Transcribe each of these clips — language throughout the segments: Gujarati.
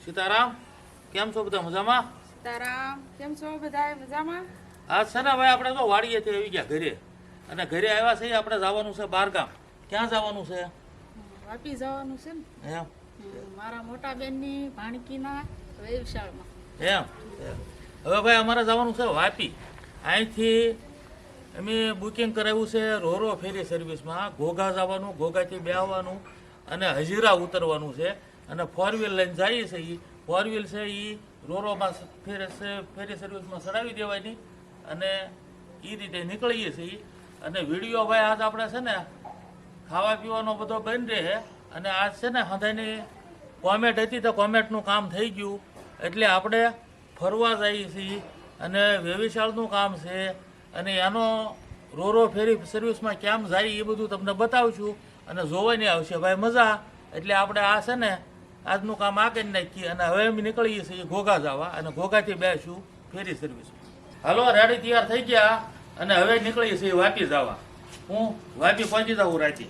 સીતારામ, કેમ છો બધા મજામાં? સીતારામ, કેમ છો બધા મજામાં? આજ છે ને ભાઈ આપણે તો વાડીએથી આવી ગયા ઘરે, અને ઘરે આવ્યા છીએ આપણે જવાનું છે બહારગામ. ક્યાં જવાનું છે? વાપી જવાનું છે ને એમ મારા મોટા બેનની ભાણકીના વ્યવસાયમાં. એમ હવે ભાઈ અમારે જવાનું છે વાપી. અહીંથી અમે બુકિંગ કરાવ્યું છે રોરો ફેરી સર્વિસમાં. ઘોઘા જવાનું, ઘોઘાથી બેસવાનું અને હજીરા ઉતરવાનું છે. અને 4 વ્હીલ લઈને જઈએ છીએ. એ 4 વ્હીલ છે એ રોરોમાં ફેરી સર્વિસમાં ચડાવી દેવાની અને એ રીતે નીકળીએ છીએ. અને વિડીયો ભાઈ આજ આપણે છે ને ખાવા પીવાનો બધો બંધ રહે. અને આજ છે ને હંધાઈની કોમેન્ટ હતી તો કોમેન્ટનું કામ થઈ ગયું એટલે આપણે ફરવા જઈએ છીએ. અને વેવિશાળનું કામ છે અને એનો રોરો ફેરી સર્વિસમાં કેમ જાય એ બધું તમને બતાવશું અને જોવાની આવશે ભાઈ મજા. એટલે આપણે આ છે ને આજનું કામ આ કરી નાખીએ અને હવે અમે નીકળીએ છીએ ઘોઘા જવા અને ઘોઘાથી બેસું ફેરી સર્વિસ. હાલો, રેડી તૈયાર થઈ ગયા અને હવે નીકળીએ છીએ વાપી જવા. હું વાપી પહોંચી જાઉં રાતે.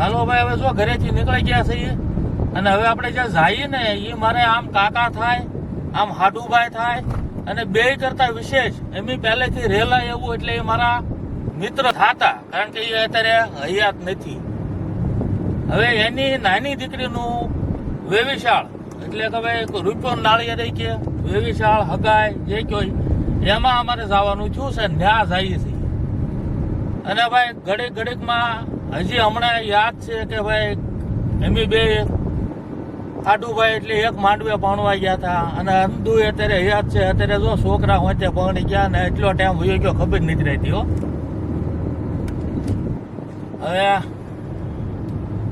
હાલો ભાઈ, હવે જો ઘરેથી નીકળી ગયા છીએ અને હવે આપણે જ્યાં જઈએ ને એ મારે આમ કાકા થાય, આમ હાડુભાઈ થાય અને બે કરતા વિશેષ એમની પહેલેથી રહેલા એવું એટલે એ મારા મિત્ર થતા, કારણ કે એ અત્યારે હયાત નથી. હવે એની નાની દીકરીનું વેવિશાળ એટલે કે ભાઈ રૂપિયો નાળિયેર કે વેવિશાળ હગાય જે કહેવાય એમાં અમારે જવાનું થયું છે. ન્યા જઈએ છીએ અને ભાઈ ઘડીક ઘડીકમાં હજી હમણાં યાદ છે કે ભાઈ એમની બે ખાડુભાઈ એટલે એક માંડવે ભણવા ગયા હતા અને અંદુ અત્યારે યાદ છે. અત્યારે જો છોકરા હોય તે ભણી ગયા ને એટલો ટાઈમ વયો ગયો ખબર નથી રહેતી. હો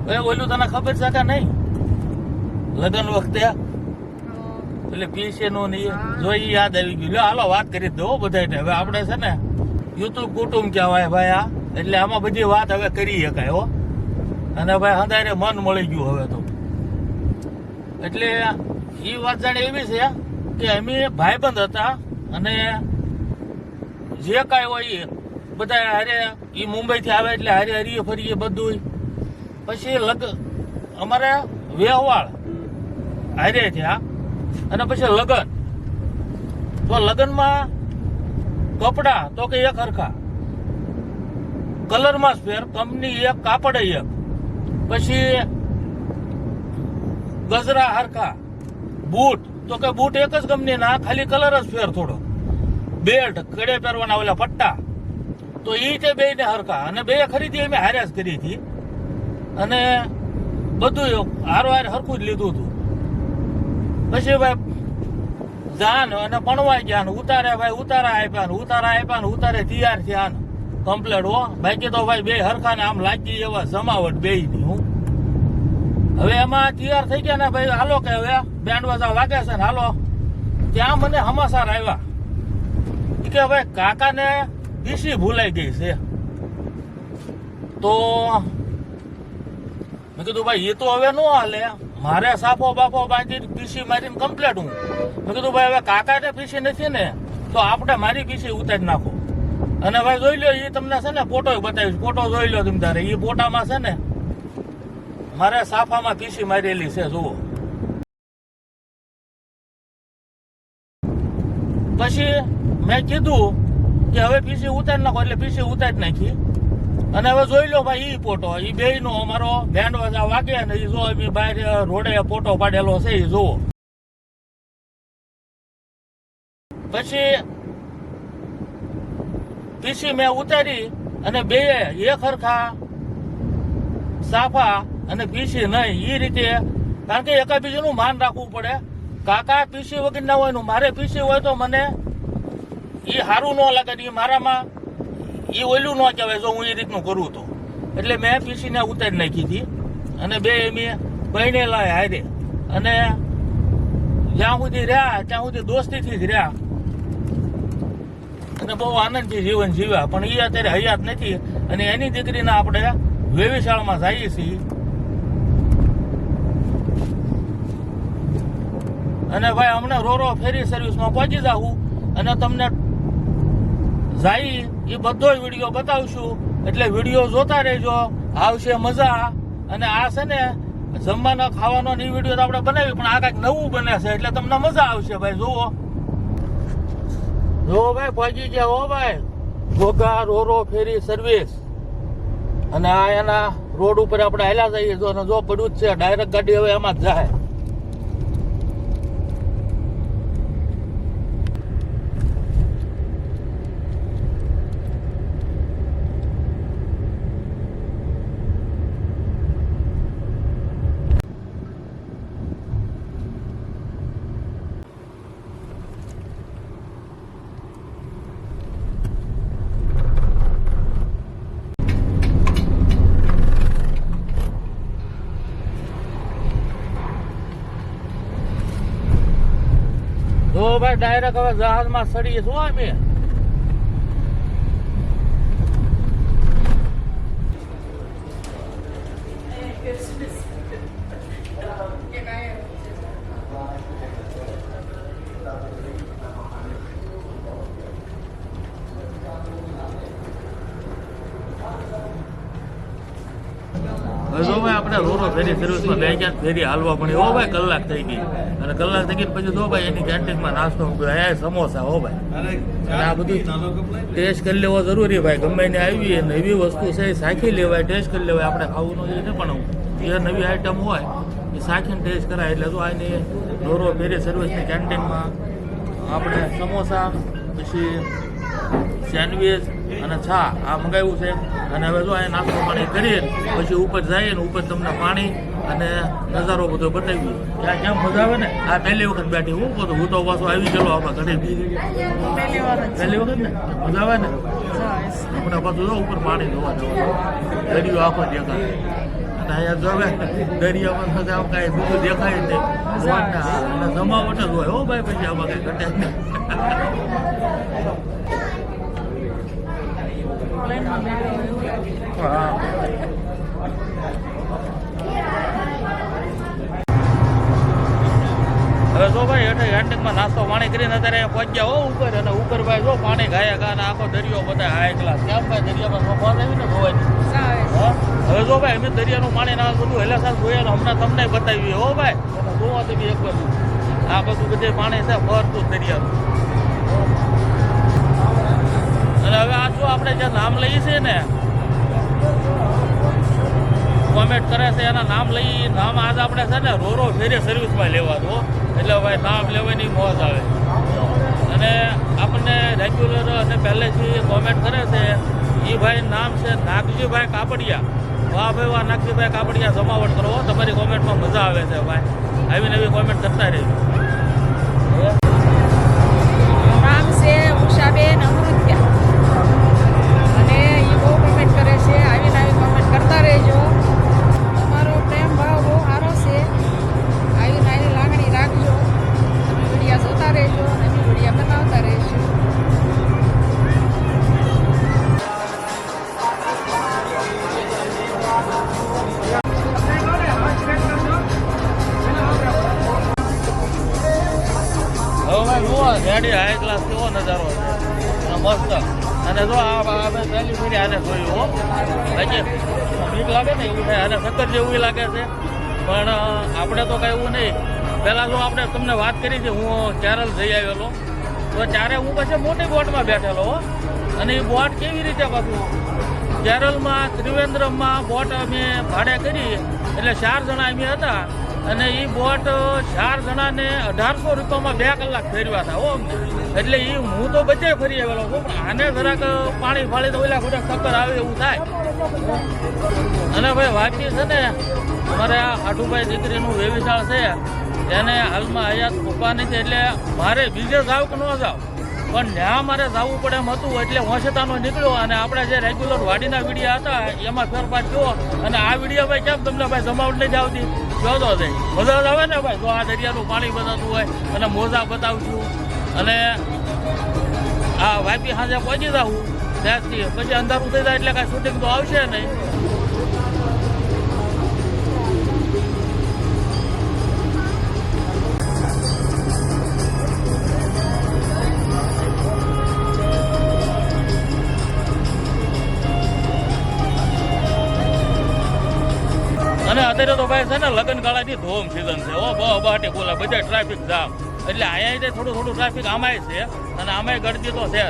હવે ઓલું તને ખબર છે કે નહીં? લગ્ન વખતે એટલે પીસે નું નહીં જો એ યાદ આવી ગયું. લો હાલો વાત કરી દો બધાને. હવે આપણે છે ને યુટ્યુબ કુટુંબ કહેવાય ભાઈ આ, એટલે આમાં બધી વાત હવે કરી શકાય. હો અને ભાઈ હંધારે મન મળી ગયું હવે તો. એટલે એ વાત જાણે એવી છે કે અમે ભાઈબંધ હતા અને જે કાંઈ હોય એ બધા હારે એ મુંબઈથી આવે એટલે હારે હરીએ ફરીએ બધું. પછી અમારે વ્યવહાર હારે થયા અને પછી લગ્ન. તો લગ્નમાં કપડા તો કે એક હરખા, કલરમાં જ ફેર, કંપની એક, કાપડ એક, પછી ગજરા હરખા, બૂટ તો કે બૂટ એક જ કંપનીના, ખાલી કલર જ ફેર થોડો, બેલ્ટ કડે પહેરવાના ઓલા પટ્ટા તો એ તે બે ને હરખા. અને બે ખરીદી અમે હારે જ કરી હતી અને બધું હારો હારે હરખું જ લીધું હતું. પછી ભાઈ જાન અને પણવાઈ ગયા ને ઉતારે ભાઈ ઉતારા આપ્યા ને ઉતારે તૈયાર થયા ને કમ્પ્લેટ. હો બાકી તો ભાઈ બે હરખા ને આમ લાગી એવા જમાવટ બે ની. હું હવે એમાં તૈયાર થઈ ગયા ને ભાઈ હાલો કે હવે બેન્ડ વાજા વાગે છે ને હાલો. ત્યાં મને સમાચાર આવ્યા કે ભાઈ કાકાને પીસી ભૂલાઈ ગઈ છે. તો મેં કીધું ભાઈ એ તો હવે ન હાલે, મારે સાફો બાફો બાંધી પીસી મારીને કમ્પ્લેટ. હું મેં કીધું ભાઈ હવે કાકાને પીસી નથી ને તો આપણે મારી પીસી ઉતારી નાખો. અને ભાઈ જોઈ લો, એ તમને છે ને ફોટો બતાવીશ, ફોટો જોઈ લો તમે તારે. એ ફોટામાં છે ને મારે સાફામાં પીસી મારેલી છે જુઓ. પછી મેં કીધું કે હવે પીસી ઉતારી નાખો એટલે પીસી ઉતારી નાખી. અને હવે જોઈ લો ભાઈ એ ફોટો એ બે નો અમારો બેન્ડ વાજા વાગે ને એ જો એમ બહાર રોડે ફોટો પાડેલો છે એ જુઓ. પછી પીસી મેં ઉતારી અને બે એક હરખા સાફા અને પીસી નહીં એ રીતે, કારણ કે એકા બીજાનું માન રાખવું પડે. કાકા પીસી વગર ના હોય, મારે પીસી હોય તો મને એ સારું ન લાગે. એ મારામાં એ ઓલું ન કહેવાય જો હું એ રીતનું કરું તો. એટલે મેં પીસીને ઉતારી નાખી હતી અને બે મેં બહેનેલા હારે અને જ્યાં સુધી રહ્યા ત્યાં સુધી દોસ્તીથી જ રહ્યા અને બહુ આનંદથી જીવન જીવ્યા. પણ એ અત્યારે હયાત નથી અને એની દીકરીને આપણે વેવિશાળમાં જઈએ છીએ અને ભાઈ હમણાં રોરો ફેરી સર્વિસમાં પહોંચી જાઉં અને તમને જાય એ બધો વિડીયો બતાવશું. એટલે વિડીયો જોતા રહેજો, આવશે મજા. અને આ છે ને જમવાનો ખાવાનો એ વિડીયો તો આપણે બનાવી પણ આ કાંઈક નવું બને છે એટલે તમને મજા આવશે ભાઈ. જુઓ ભાઈ પહોંચી ગયા હો ભાઈ ઘોઘા રોરો ફેરી સર્વિસ. અને આ એના રોડ ઉપર આપણે હાલ્યા જઈએ જો પડ્યું જ છે ડાયરેક્ટ ગાડી હવે એમાં જ જાય. તો ભાઈ ડાયરેક્ટ હવે જહાજમાં ચડીએ શું અમે. જો ભાઈ આપણે રોરો ફેરી સર્વિસમાં બે ક્યાંક ફેરી હાલવા પણ હો ભાઈ કલાક થઈ ગઈ અને કલાક થઈ ગઈ પછી જો ભાઈ એની કેન્ટીનમાં નાસ્તો મૂક્યો સમોસા હો ભાઈ. અને આ બધું ટેસ્ટ કરી લેવો જરૂરી ભાઈ. ગમે એને આવી નવી વસ્તુ છે એ સાખી લેવાય, ટેસ્ટ કરી લેવાય. આપણે ખાવું ન જોઈએ પણ જે નવી આઈટમ હોય એ સાખીને ટેસ્ટ કરાય. એટલે જો આની રોરો ફેરી સર્વિસની કેન્ટીનમાં આપણે સમોસા પછી સેન્ડવીચ અને છા આ મંગાવ્યું છે. અને હવે જો અહીંયા નાસ્તો પાણી કરીએ પછી ઉપર જઈએ ને ઉપર તમને પાણી અને નજારો બધો બતાવી. ત્યાં કેમ મજા આવે ને. આ પહેલી વખત બેઠી હું કહું હું તો પાછો આવી ગયેલો આપણે ઘરે પહેલી વખત ને મજા આવે ને. આપણે પાછું જો ઉપર પાણી જોવા જવાનું દરિયો આખો દેખાય અને અહીંયા જો દરિયામાં સાથે આમ કાંઈ બધું દેખાય નહીં અને જમાવટ જ હોય હો ભાઈ. પછી આમાં કાંઈ ઘટે નહીં. હવે જો ભાઈ એટલે હેન્ડિંગમાં નાસ્તો પાણી કરીને અત્યારે પહોંચ્યા હો ઉપર. અને ઉપર ભાઈ જો પાણી ગાયા ગા આખો દરિયો બધા હાઈ ક્લાસ. કેમ ભાઈ દરિયામાં સોફા આવી ને જોવાની. હવે જો ભાઈ અમે દરિયાનું પાણી ના બધું હેલા સાલ જોયા ને હમણાં તમને બતાવીએ હો ભાઈ. જોવા તમે એક બધું આ બધું બધે પાણી છે ફરતું દરિયાનું. અને હવે આ જો આપણે જે નામ લઈએ છીએ ને કોમેન્ટ કરે છે એના નામ લઈ નામ આજ આપણે છે ને રોરો ફેરી સર્વિસમાં લેવાનું. એટલે ભાઈ નામ લેવાની મોજ આવે. અને આપણને રેગ્યુલર અને પહેલેથી કોમેન્ટ કરે છે એ ભાઈ નામ છે નાગજીભાઈ કાપડિયા. વાહ ભાઈ વાહ નાગજીભાઈ કાપડિયા, જમાવટ કરો તમારી કોમેન્ટમાં મજા આવે છે ભાઈ. આવી નવી કોમેન્ટ કરતા રહેજો. નામ છે ઉષાબેન અમૃત્યા અને એ બહુ કોમેન્ટ કરે છે. આવી નવી કોમેન્ટ કરતા રહેજો. તમારો પ્રેમ ભાવ બહુ સારો છે. આવી નાની લાગણી રાખજો. તમે વિડીયા જોતા રહેજો અને વિડીયા બનાવતા રહેજો. ગાડી હાઈ ક્લાસ કેવો નજારો છે મસ્ત. અને જો આ પહેલી ફેરી આને જોયું હો બાકી બીક લાગે ને એવું થાય. આને ચક્કર જેવું લાગે છે પણ આપણે તો કાંઈ એવું નહીં. પહેલાં જો આપણે તમને વાત કરી છે હું કેરળ જઈ આવેલો તો ત્યારે હું પછી મોટી બોટમાં બેઠેલો હો. અને એ બોટ કેવી રીતે પાછું કેરળમાં ત્રિવેન્દ્રમમાં બોટ અમે ભાડે કરી એટલે 4 જણા અમે હતા. અને એ બોટ 4 જણાને 1800 રૂપિયામાં 2 કલાક ફેરવ્યા હતા હો. એટલે એ હું તો બધે ફરી આવેલો છું પણ આને જરાક પાણી ફાળી તો ઓલા ખોટા ચક્કર આવે એવું થાય. અને ભાઈ વાપી છે ને મારે આ આઠુભાઈ દીકરીનું વેવિશાળ છે એને હાલમાં હયાત પપ્પા નથી એટલે મારે બીજે જાવ કે ન જાવ પણ ત્યાં મારે જવું પડે એમ હતું એટલે હોશેતાનો નીકળ્યો અને આપણે જે રેગ્યુલર વાડીના વિડીયો હતા એમાં ફેરફાર થયો અને આ વિડીયો ભાઈ કેમ તમને ભાઈ જમાવટ નહીં જ આવતી જોતો જાય મજા જ આવે ને ભાઈ જો આ દરિયાનું પાણી બતાવતું હોય અને મોજા બતાવશું અને આ વાપી સાંજે પહોંચી જવું ત્યાંથી પછી અંધારું થઈ જાય એટલે કાંઈ શૂટિંગ તો આવશે નહીં. અને અત્યારે તો ભાઈ છે ને લગ્ન ગાળાની ધોમ સિઝન છે ઓ બહાટી બોલા બધા ટ્રાફિક જામ એટલે અહીંયા થોડું થોડું ટ્રાફિક આમાંય છે અને આમાંય ગળદી તો છે જ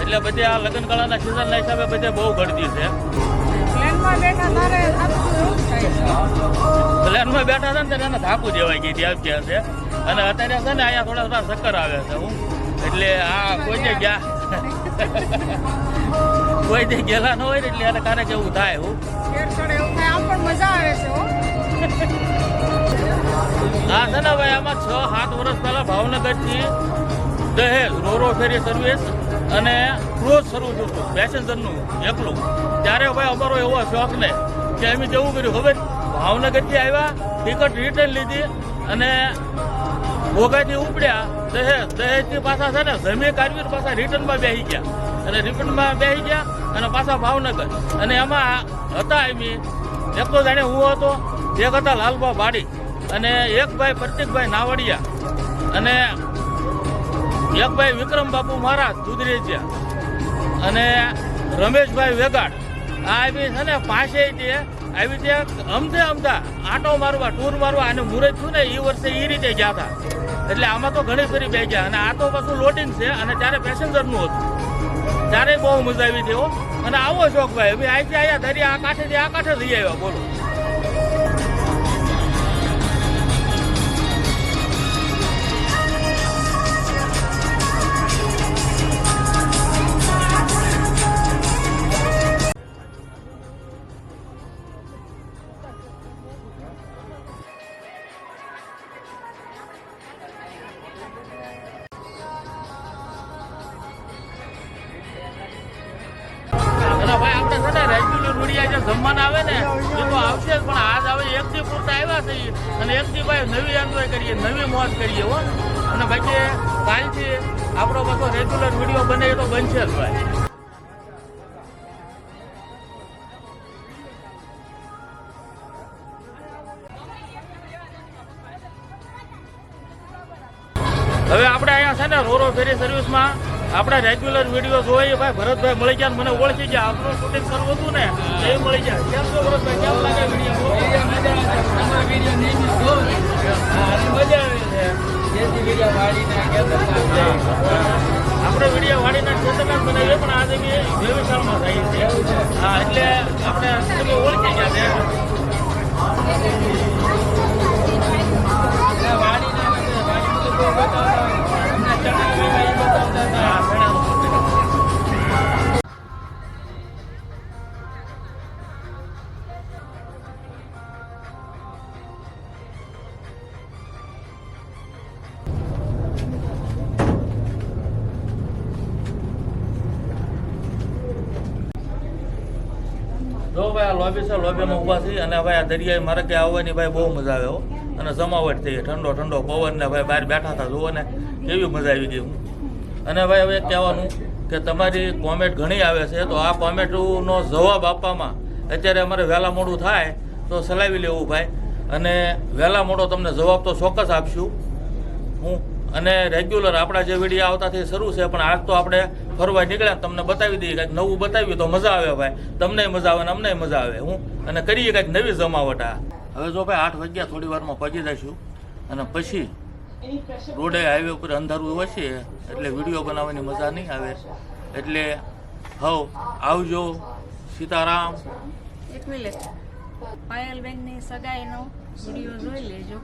એટલે બધી આ લગ્ન ગાળાના સિઝનના હિસાબે બધે બહુ ગળદી છે. પ્લેનમાં બેઠા છે ને એને થાકું જેવાય ગઈ હતી આવી ગયા છે અને અત્યારે છે ને અહીંયા થોડા થોડા ચક્કર આવે છે હું એટલે આ કોઈ જે ગયા કોઈ જે ગયેલા ન હોય ને એટલે એને કારણે કેવું થાય હું હા છે ને ભાઈ આમાં 6-7 વર્ષ પહેલા ભાવનગરથી દહેજ રોરો ફેરી સર્વિસ અને ક્રૂઝ શરૂ થયું હતું પેસેન્જરનું એકલું ત્યારે ભાઈ અમારો એવો શોખ ને કે અમે કેવું કર્યું ખબર ભાવનગરથી આવ્યા ટિકિટ રિટર્ન લીધી અને ઘોઘાથી ઉપડ્યા દહેજથી પાછા છે ને જમી કાઢવી પાછા રિટર્નમાં બેસી ગયા અને રિટર્નમાં બેસી ગયા અને પાછા ભાવનગર અને એમાં હતા એમ એક તો જાણે હું હતો એક હતા લાલબા બાડી અને એક ભાઈ પ્રતિકભાઈ નાવડિયા અને એક ભાઈ વિક્રમ બાપુ મહારાજ દુધરેજિયા અને રમેશભાઈ વેગાડ આ આવી છે ને પાસે આવી રીતે અમદા આટો મારવા ટૂર મારવા અને મુહૂર્ત થયું ને એ વર્ષે એ રીતે ગયા હતા એટલે આમાં તો ઘણી ફરી બે ગયા અને આ તો પાછું લોડિંગ છે અને ત્યારે પેસેન્જરનું હતું ત્યારે બહુ મજા આવી હતી અને આવો શોખ ભાઈ અમે અહીંથી આવ્યા દરિયા આ કાંઠેથી આ કાંઠે જઈ આવ્યા બોલો. જમવાના આવે ને એ તો આવશે જ પણ આજ આવે એક દી પૂરતા આવ્યા છે અને એક દી ભાઈ નવી એન્જોય કરીએ નવી મોજ કરીએ હો અને બાકી કાલથી આપણો બધો રેગ્યુલર વિડીયો બને એ તો બનશે જ ભાઈ. હવે આપણે અહીંયા છે ને રોરો ફેરી સર્વિસમાં આપણા રેગ્યુલર વિડીયો જોઈએ ભાઈ ભરતભાઈ મળી ગયા મને ઓળખી ગયા આપણું શૂટિંગ શરૂ હતું ને એ મળી ગયા કેમ છો ભરતભાઈ કેમ લાગે વિડીયો આપણે વિડીયો વાડીના ક્ષેત્રમાં જ બનાવીએ પણ આજે બી વ્યવસાયમાં થાય છે હા એટલે આપણે તમે ઓળખી ગયા છે જો ભાઈ આ લોબી છે લોબીમાં ઊભા થઈ અને ભાઈ આ દરિયાઈ મારે કે આવવાની ભાઈ બહુ મજા આવે અને જમાવટ થઈ ઠંડો ઠંડો પવન ને ભાઈ બહાર બેઠા હતા જુઓ ને કેવી મજા આવી ગઈ અને ભાઈ હવે કહેવાનું કે તમારી કોમેન્ટ ઘણી આવે છે તો આ કોમેન્ટનો જવાબ આપવામાં અત્યારે અમારે વહેલા મોડું થાય તો ચલાવી લેવું ભાઈ અને વહેલા મોડો તમને જવાબ તો ચોક્કસ આપશું હું અને રેગ્યુલર આપણા જે વિડીયો આવતાથી શરૂ છે પણ આજ તો આપણે ફરવા નીકળ્યા તમને બતાવી દઈએ કંઈક નવું બતાવ્યું તો મજા આવે ભાઈ તમને મજા આવે ને અમને મજા આવે હું અને કરીએ કંઈક નવી જમાવટ આ હવે જો ભાઈ 8 વાગ્યા થોડી વારમાં પહોંચી જઈશું અને પછી રોડે હાઈવે ઉપર અંધારું હશે એટલે વિડીયો બનાવવાની મજા નહીં આવે એટલે હવ આવજો સીતારામ. એક મિનિટ પાયલબેનની સગાઈનો વિડીયો જોઈ લેજો.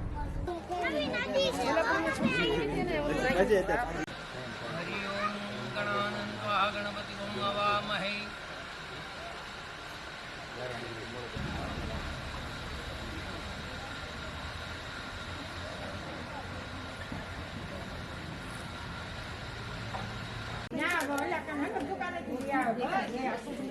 ઓલા કે મને દુકાનેથી લઈ આવો. બસ, લઈ આવો.